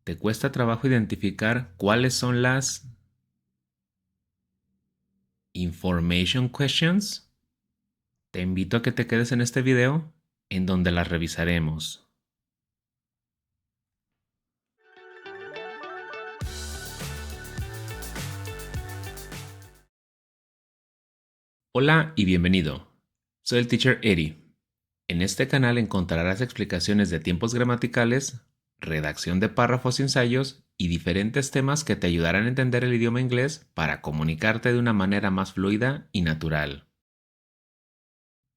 ¿Te cuesta trabajo identificar cuáles son las information questions? Te invito a que te quedes en este video en donde las revisaremos. Hola y bienvenido. Soy el Teacher Eddie. En este canal encontrarás explicaciones de tiempos gramaticales, redacción de párrafos y ensayos y diferentes temas que te ayudarán a entender el idioma inglés para comunicarte de una manera más fluida y natural.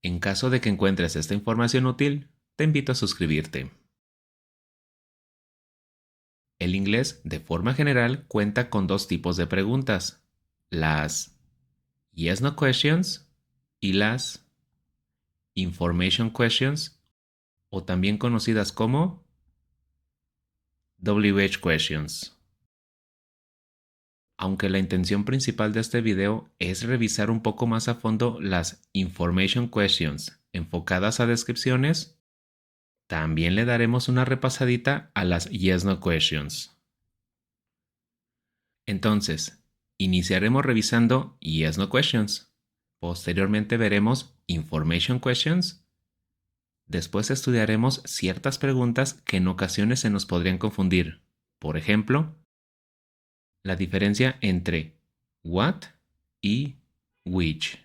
En caso de que encuentres esta información útil, te invito a suscribirte. El inglés, de forma general, cuenta con dos tipos de preguntas: las yes/no questions y las information questions, o también conocidas como WH questions. Aunque la intención principal de este video es revisar un poco más a fondo las information questions enfocadas a descripciones, también le daremos una repasadita a las yes/no questions. Entonces, iniciaremos revisando yes/no questions. Posteriormente veremos information questions. Después estudiaremos ciertas preguntas que en ocasiones se nos podrían confundir. Por ejemplo, la diferencia entre what y which.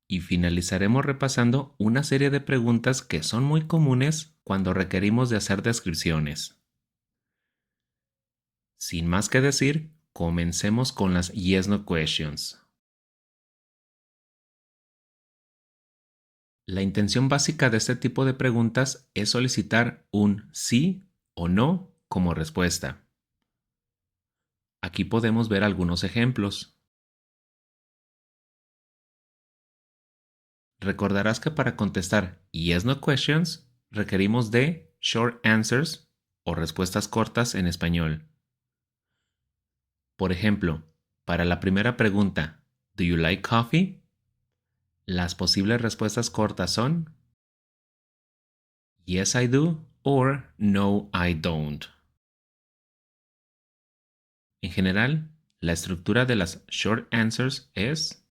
Y finalizaremos repasando una serie de preguntas que son muy comunes cuando requerimos de hacer descripciones. Sin más que decir, comencemos con las yes/no questions. La intención básica de este tipo de preguntas es solicitar un sí o no como respuesta. Aquí podemos ver algunos ejemplos. Recordarás que para contestar yes/no questions requerimos de short answers o respuestas cortas en español. Por ejemplo, para la primera pregunta, ¿Do you like coffee?, las posibles respuestas cortas son Yes, I do or No, I don't. En general, la estructura de las short answers es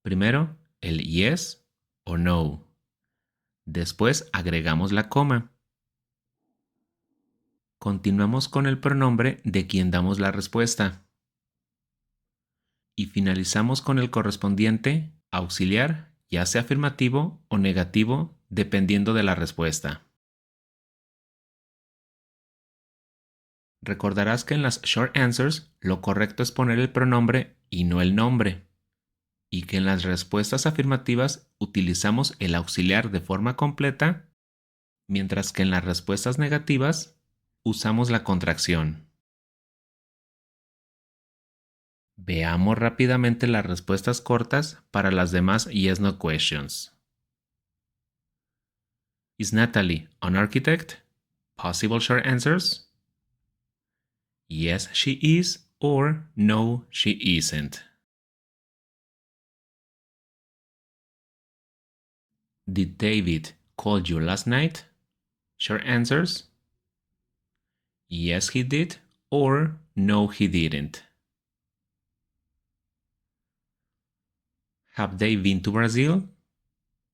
primero el yes o no. Después agregamos la coma. Continuamos con el pronombre de quien damos la respuesta. Y finalizamos con el correspondiente auxiliar, ya sea afirmativo o negativo, dependiendo de la respuesta. Recordarás que en las short answers lo correcto es poner el pronombre y no el nombre, y que en las respuestas afirmativas utilizamos el auxiliar de forma completa, mientras que en las respuestas negativas usamos la contracción. Veamos rápidamente las respuestas cortas para las demás yes/no questions. Is Natalie an architect? Possible short answers: Yes, she is, or No, she isn't. Did David call you last night? Short answers: Yes, he did, or No, he didn't. Have they been to Brazil?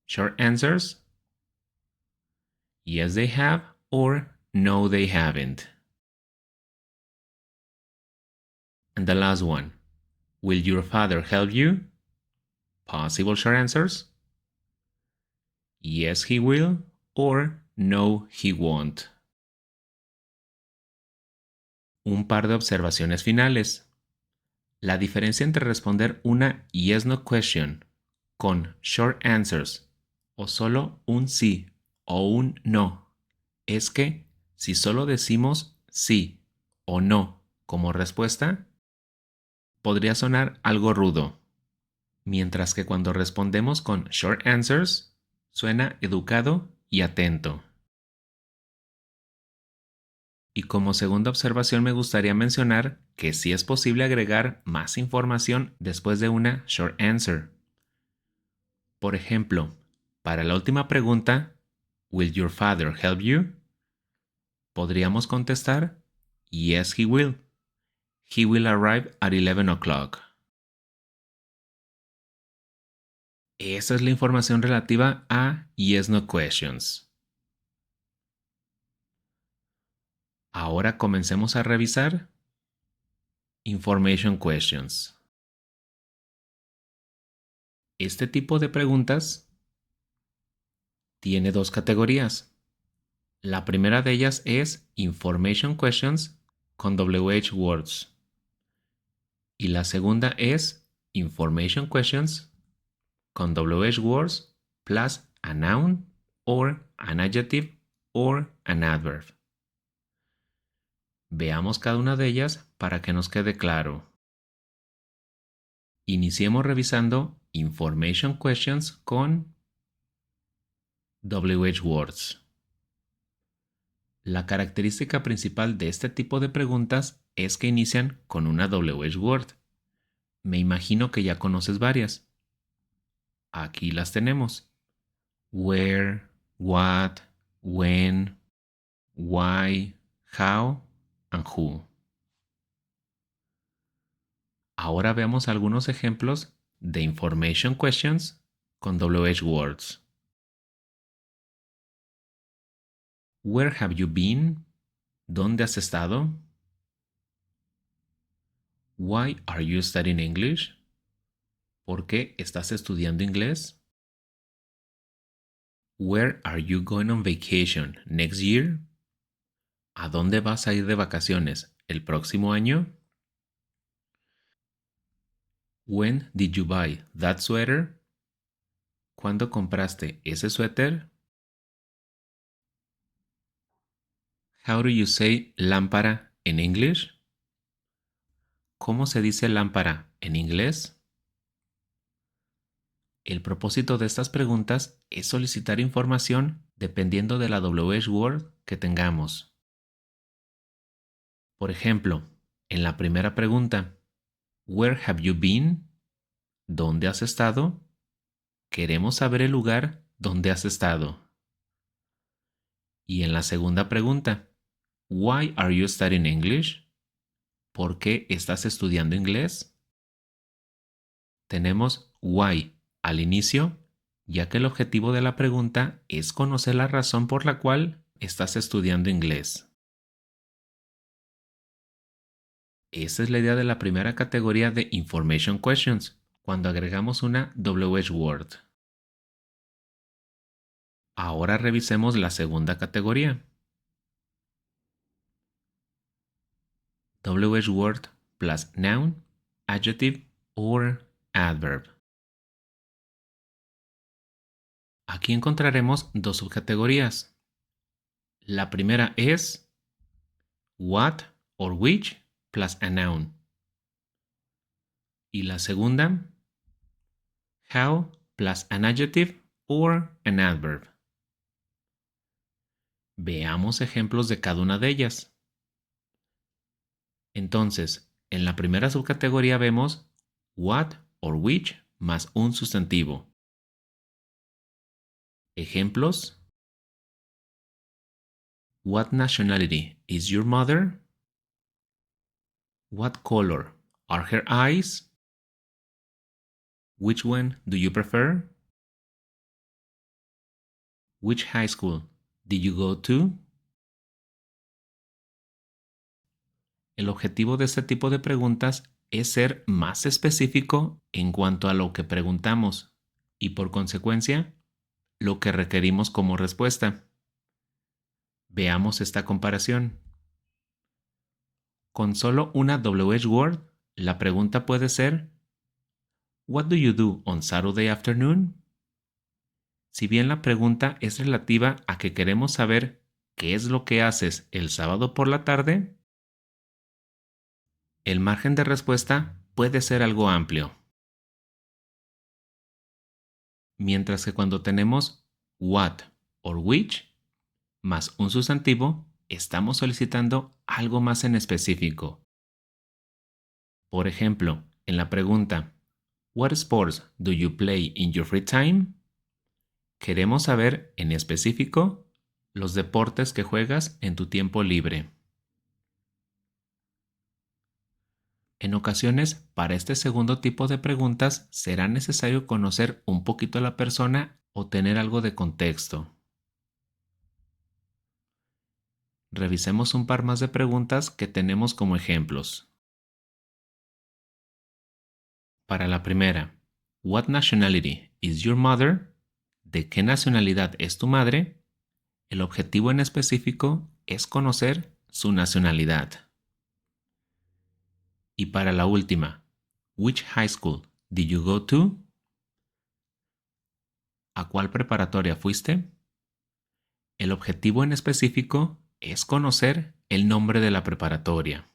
Short answers: Yes, they have, or No, they haven't. And the last one, will your father help you? Possible short answers: Yes, he will, or No, he won't. Un par de observaciones finales. La diferencia entre responder una yes/no question con short answers o solo un sí o un no es que si solo decimos sí o no como respuesta, podría sonar algo rudo, mientras que cuando respondemos con short answers, suena educado y atento. Y como segunda observación me gustaría mencionar que sí es posible agregar más información después de una short answer. Por ejemplo, para la última pregunta, ¿Will your father help you?, podríamos contestar, yes, he will. He will arrive at 11 o'clock. Esa es la información relativa a yes-no questions. Ahora comencemos a revisar information questions. Este tipo de preguntas tiene dos categorías. La primera de ellas es information questions con WH words. Y la segunda es information questions con WH words plus a noun or an adjective or an adverb. Veamos cada una de ellas para que nos quede claro. Iniciemos revisando information questions con WH words. La característica principal de este tipo de preguntas es que inician con una WH word. Me imagino que ya conoces varias. Aquí las tenemos. Where, what, when, why, how, and who. Ahora veamos algunos ejemplos de information questions con WH words. Where have you been? ¿Dónde has estado? Why are you studying English? ¿Por qué estás estudiando inglés? Where are you going on vacation next year? ¿A dónde vas a ir de vacaciones el próximo año? When did you buy that sweater? ¿Cuándo compraste ese suéter? How do you say lámpara en English? ¿Cómo se dice lámpara en inglés? El propósito de estas preguntas es solicitar información dependiendo de la WH word que tengamos. Por ejemplo, en la primera pregunta, Where have you been? ¿Dónde has estado? Queremos saber el lugar donde has estado. Y en la segunda pregunta, Why are you studying English? ¿Por qué estás estudiando inglés? Tenemos why al inicio, ya que el objetivo de la pregunta es conocer la razón por la cual estás estudiando inglés. Esa es la idea de la primera categoría de Information Questions, cuando agregamos una WH word. Ahora revisemos la segunda categoría. WH word plus noun, adjective or adverb. Aquí encontraremos dos subcategorías. La primera es what or which plus a noun. Y la segunda, how plus an adjective or an adverb. Veamos ejemplos de cada una de ellas. Entonces, en la primera subcategoría vemos what or which más un sustantivo. Ejemplos. What nationality is your mother? What color are her eyes? Which one do you prefer? Which high school did you go to? El objetivo de este tipo de preguntas es ser más específico en cuanto a lo que preguntamos y por consecuencia lo que requerimos como respuesta. Veamos esta comparación. Con solo una WH word, la pregunta puede ser What do you do on Saturday afternoon? Si bien la pregunta es relativa a que queremos saber qué es lo que haces el sábado por la tarde, el margen de respuesta puede ser algo amplio. Mientras que cuando tenemos what or which más un sustantivo, estamos solicitando algo más en específico. Por ejemplo, en la pregunta What sports do you play in your free time? Queremos saber en específico Los deportes que juegas en tu tiempo libre. En ocasiones, para este segundo tipo de preguntas, será necesario conocer un poquito a la persona o tener algo de contexto. Revisemos un par más de preguntas que tenemos como ejemplos. Para la primera, What nationality is your mother? ¿De qué nacionalidad es tu madre? El objetivo en específico es conocer su nacionalidad. Y para la última, Which high school did you go to? ¿A cuál preparatoria fuiste? El objetivo en específico es conocer el nombre de la preparatoria.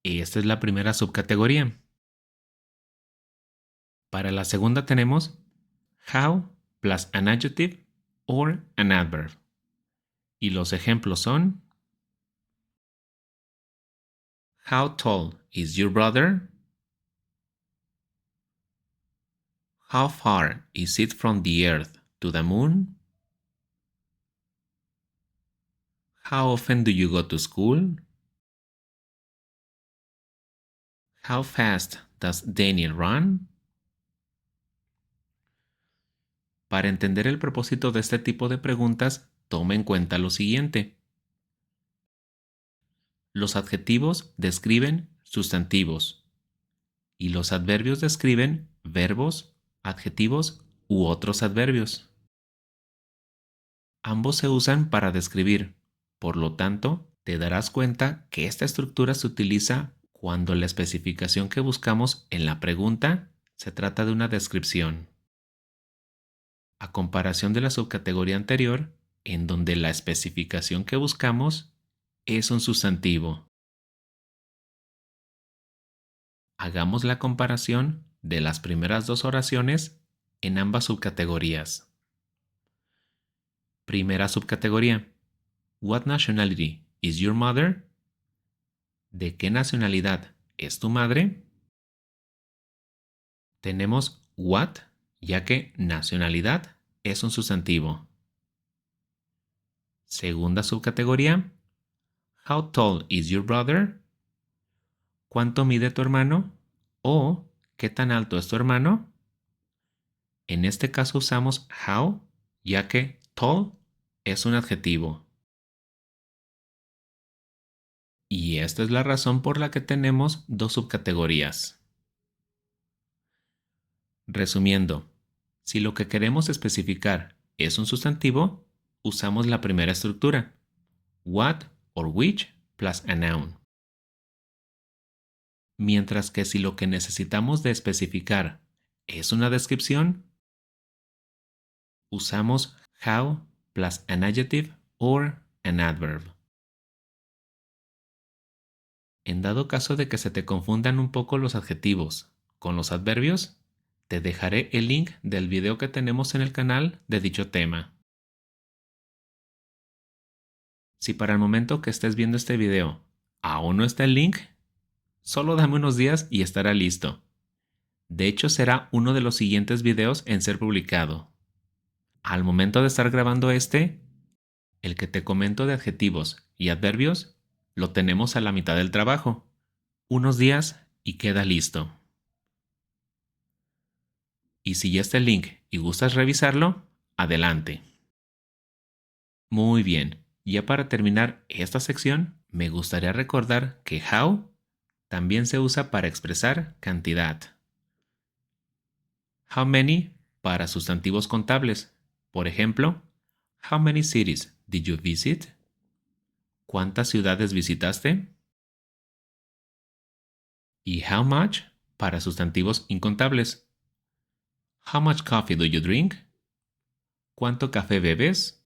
Esta es la primera subcategoría. Para la segunda tenemos how plus an adjective or an adverb. Y los ejemplos son How tall is your brother? How far is it from the earth to the moon? How often do you go to school? How fast does Daniel run? Para entender el propósito de este tipo de preguntas, toma en cuenta lo siguiente. Los adjetivos describen sustantivos y los adverbios describen verbos, adjetivos u otros adverbios. Ambos se usan para describir, por lo tanto, te darás cuenta que esta estructura se utiliza cuando la especificación que buscamos en la pregunta se trata de una descripción. A comparación de la subcategoría anterior, en donde la especificación que buscamos es un sustantivo. Hagamos la comparación de las primeras dos oraciones en ambas subcategorías. Primera subcategoría. What nationality is your mother? ¿De qué nacionalidad es tu madre? Tenemos what, ya que nacionalidad es un sustantivo. Segunda subcategoría. How tall is your brother? ¿Cuánto mide tu hermano? ¿O qué tan alto es tu hermano? En este caso usamos how, ya que tall es un adjetivo. Y esta es la razón por la que tenemos dos subcategorías. Resumiendo, si lo que queremos especificar es un sustantivo, usamos la primera estructura, what or which plus a noun. Mientras que si lo que necesitamos de especificar es una descripción, usamos how plus an adjective or an adverb. En dado caso de que se te confundan un poco los adjetivos con los adverbios, te dejaré el link del video que tenemos en el canal de dicho tema. Si para el momento que estés viendo este video aún no está el link, solo dame unos días y estará listo. De hecho, será uno de los siguientes videos en ser publicado. Al momento de estar grabando el que te comento de adjetivos y adverbios, lo tenemos a la mitad del trabajo. Unos días y queda listo. Y si ya está el link y gustas revisarlo, adelante. Muy bien, ya para terminar esta sección, me gustaría recordar que how también se usa para expresar cantidad. How many para sustantivos contables. Por ejemplo, how many cities did you visit? ¿Cuántas ciudades visitaste? Y how much para sustantivos incontables. How much coffee do you drink? ¿Cuánto café bebes?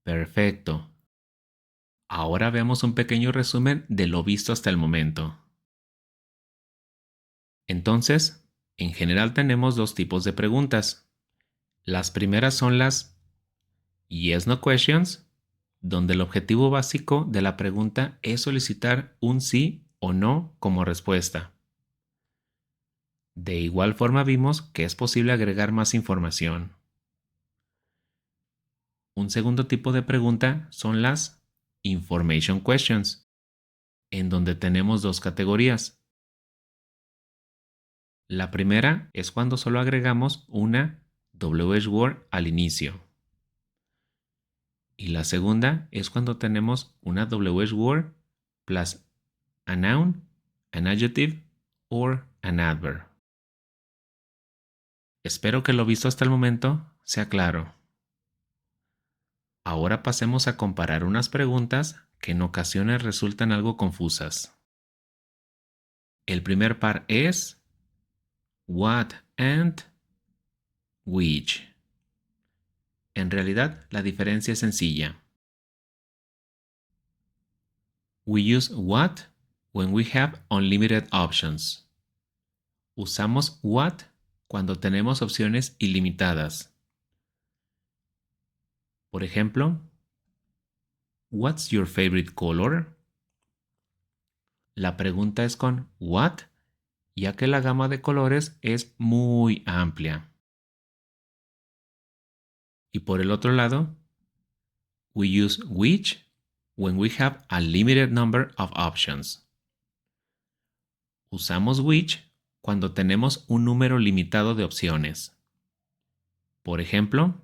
Perfecto. Ahora veamos un pequeño resumen de lo visto hasta el momento. Entonces, en general tenemos dos tipos de preguntas. Las primeras son las yes/no questions, donde el objetivo básico de la pregunta es solicitar un sí o no como respuesta. De igual forma vimos que es posible agregar más información. Un segundo tipo de pregunta son las Information Questions, en donde tenemos dos categorías. La primera es cuando solo agregamos una WH-word al inicio. Y la segunda es cuando tenemos una WH-word plus a noun, an adjective or an adverb. Espero que lo visto hasta el momento sea claro. Ahora pasemos a comparar unas preguntas que en ocasiones resultan algo confusas. El primer par es what and which. En realidad, la diferencia es sencilla. We use what when we have unlimited options. Usamos what cuando tenemos opciones ilimitadas. Por ejemplo, what's your favorite color? La pregunta es con what, ya que la gama de colores es muy amplia. Y por el otro lado, we use which when we have a limited number of options. Usamos which cuando tenemos un número limitado de opciones. Por ejemplo,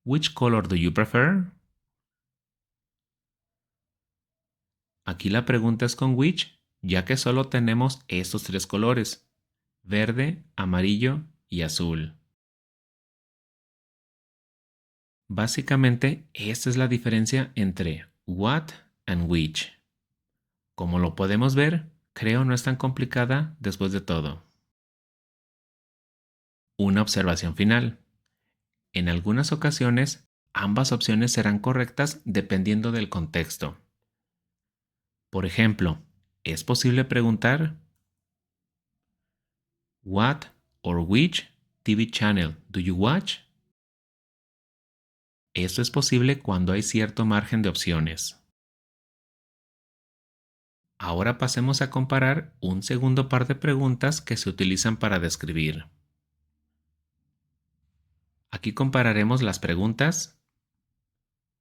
which color do you prefer? Aquí la pregunta es con which, ya que solo tenemos estos tres colores: verde, amarillo y azul. Básicamente, esta es la diferencia entre what and which. Como lo podemos ver, creo no es tan complicada después de todo. Una observación final. En algunas ocasiones, ambas opciones serán correctas dependiendo del contexto. Por ejemplo, es posible preguntar what or which TV channel do you watch? Esto es posible cuando hay cierto margen de opciones. Ahora pasemos a comparar un segundo par de preguntas que se utilizan para describir. Aquí compararemos las preguntas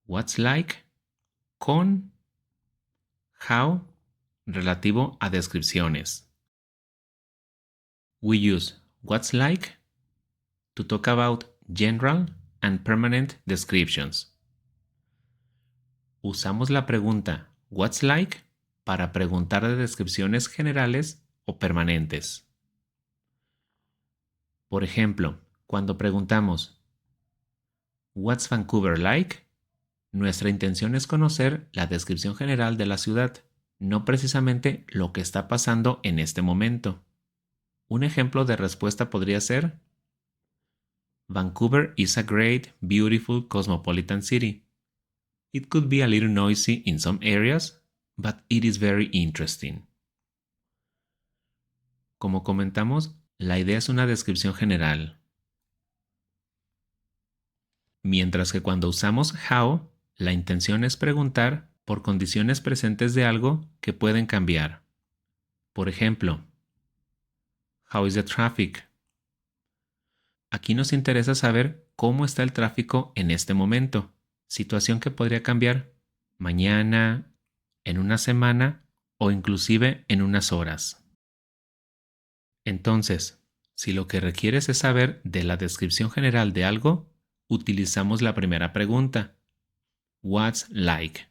what's like con how relativo a descripciones. We use what's like to talk about general and permanent descriptions. Usamos la pregunta what's like para preguntar de descripciones generales o permanentes. Por ejemplo, cuando preguntamos what's Vancouver like, nuestra intención es conocer la descripción general de la ciudad, no precisamente lo que está pasando en este momento. Un ejemplo de respuesta podría ser Vancouver is a great, beautiful, cosmopolitan city. It could be a little noisy in some areas, but it is very interesting. Como comentamos, la idea es una descripción general. Mientras que cuando usamos how, la intención es preguntar por condiciones presentes de algo que pueden cambiar. Por ejemplo, how is the traffic? Aquí nos interesa saber cómo está el tráfico en este momento, situación que podría cambiar mañana, en una semana o inclusive en unas horas. Entonces, si lo que requieres es saber de la descripción general de algo, utilizamos la primera pregunta, what's like.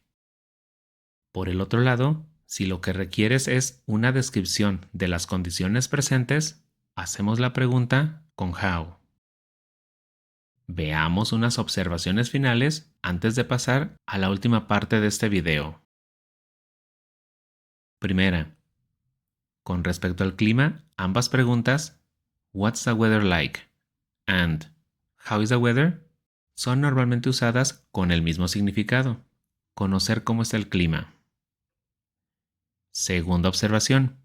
Por el otro lado, si lo que requieres es una descripción de las condiciones presentes, hacemos la pregunta con how. Veamos unas observaciones finales antes de pasar a la última parte de este video. Primera, con respecto al clima, ambas preguntas, what's the weather like? And how is the weather? Son normalmente usadas con el mismo significado, conocer cómo está el clima. Segunda observación.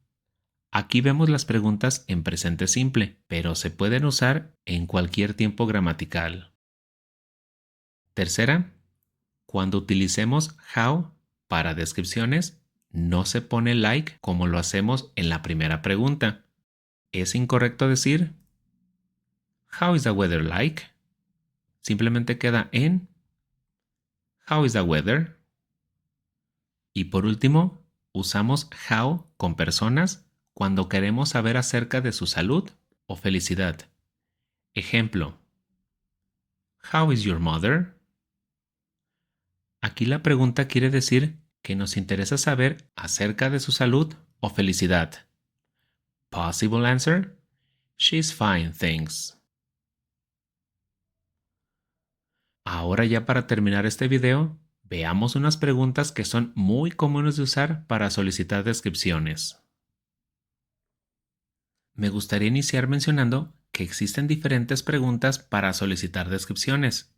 Aquí vemos las preguntas en presente simple, pero se pueden usar en cualquier tiempo gramatical. Tercera, cuando utilicemos how para descripciones, no se pone like como lo hacemos en la primera pregunta, Es incorrecto decir How is the weather like? Simplemente queda en How is the weather? Y por último, usamos how con personas cuando queremos saber acerca de su salud o felicidad. Ejemplo: How is your mother? Aquí la pregunta quiere decir que nos interesa saber acerca de su salud o felicidad. Possible answer: She's fine, thanks. Ahora ya para terminar este video, veamos unas preguntas que son muy comunes de usar para solicitar descripciones. Me gustaría iniciar mencionando que existen diferentes preguntas para solicitar descripciones.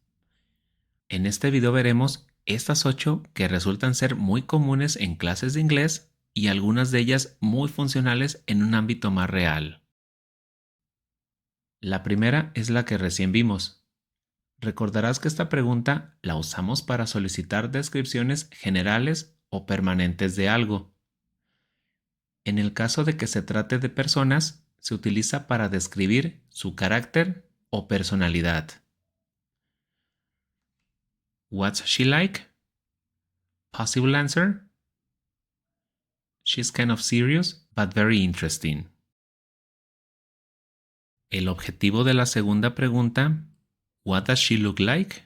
En este video veremos estas 8 que resultan ser muy comunes en clases de inglés y algunas de ellas muy funcionales en un ámbito más real. La primera es la que recién vimos. Recordarás que esta pregunta la usamos para solicitar descripciones generales o permanentes de algo. En el caso de que se trate de personas, se utiliza para describir su carácter o personalidad. What's she like? Possible answer: She's kind of serious, but very interesting. El objetivo de la segunda pregunta, What does she look like?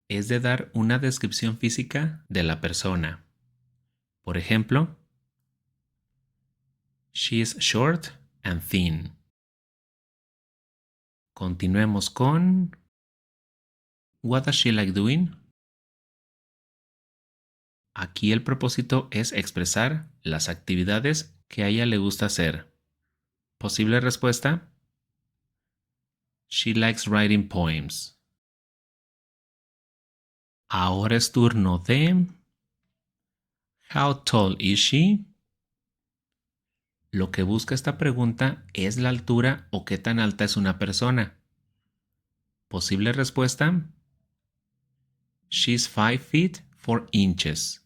Es de dar una descripción física de la persona. Por ejemplo, She is short and thin. Continuemos con What does she like doing? Aquí el propósito es expresar las actividades que a ella le gusta hacer. Posible respuesta: She likes writing poems. Ahora es turno de How tall is she? Lo que busca esta pregunta es la altura o qué tan alta es una persona. Posible respuesta: She's 5 feet 4 inches.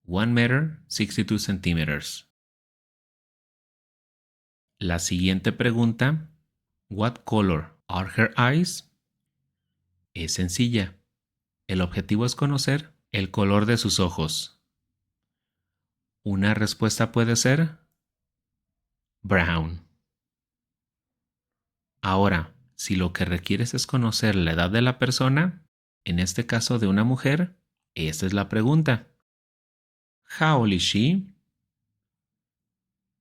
1 meter 62 centimeters. La siguiente pregunta, What color are her eyes? Es sencilla. El objetivo es conocer el color de sus ojos. Una respuesta puede ser brown. Ahora, si lo que requieres es conocer la edad de la persona, en este caso de una mujer, esta es la pregunta. How old is she?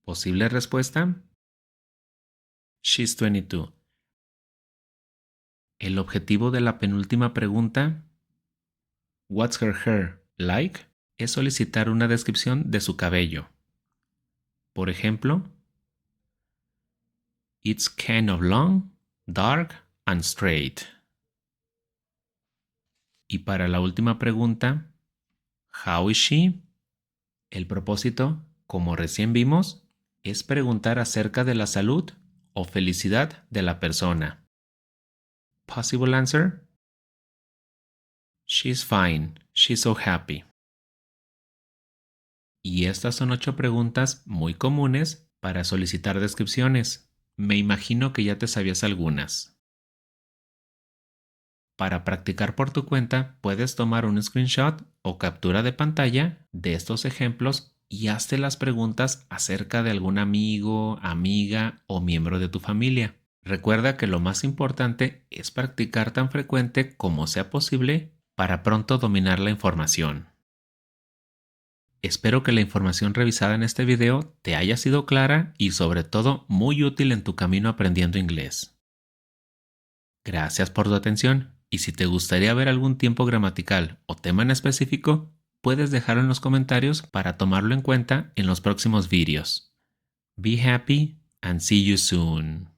Posible respuesta: She's 22. El objetivo de la penúltima pregunta, What's her hair like? Es solicitar una descripción de su cabello. Por ejemplo, It's kind of long, dark and straight. Y para la última pregunta, How is she? El propósito, como recién vimos, es preguntar acerca de la salud o felicidad de la persona. Possible answer: She's fine, she's so happy. Y estas son 8 preguntas muy comunes para solicitar descripciones. Me imagino que ya te sabías algunas. Para practicar por tu cuenta, puedes tomar un screenshot o captura de pantalla de estos ejemplos y hazte las preguntas acerca de algún amigo, amiga o miembro de tu familia. Recuerda que lo más importante es practicar tan frecuente como sea posible para pronto dominar la información. Espero que la información revisada en este video te haya sido clara y sobre todo muy útil en tu camino aprendiendo inglés. Gracias por tu atención y si te gustaría ver algún tiempo gramatical o tema en específico, puedes dejarlo en los comentarios para tomarlo en cuenta en los próximos vídeos. Be happy and see you soon.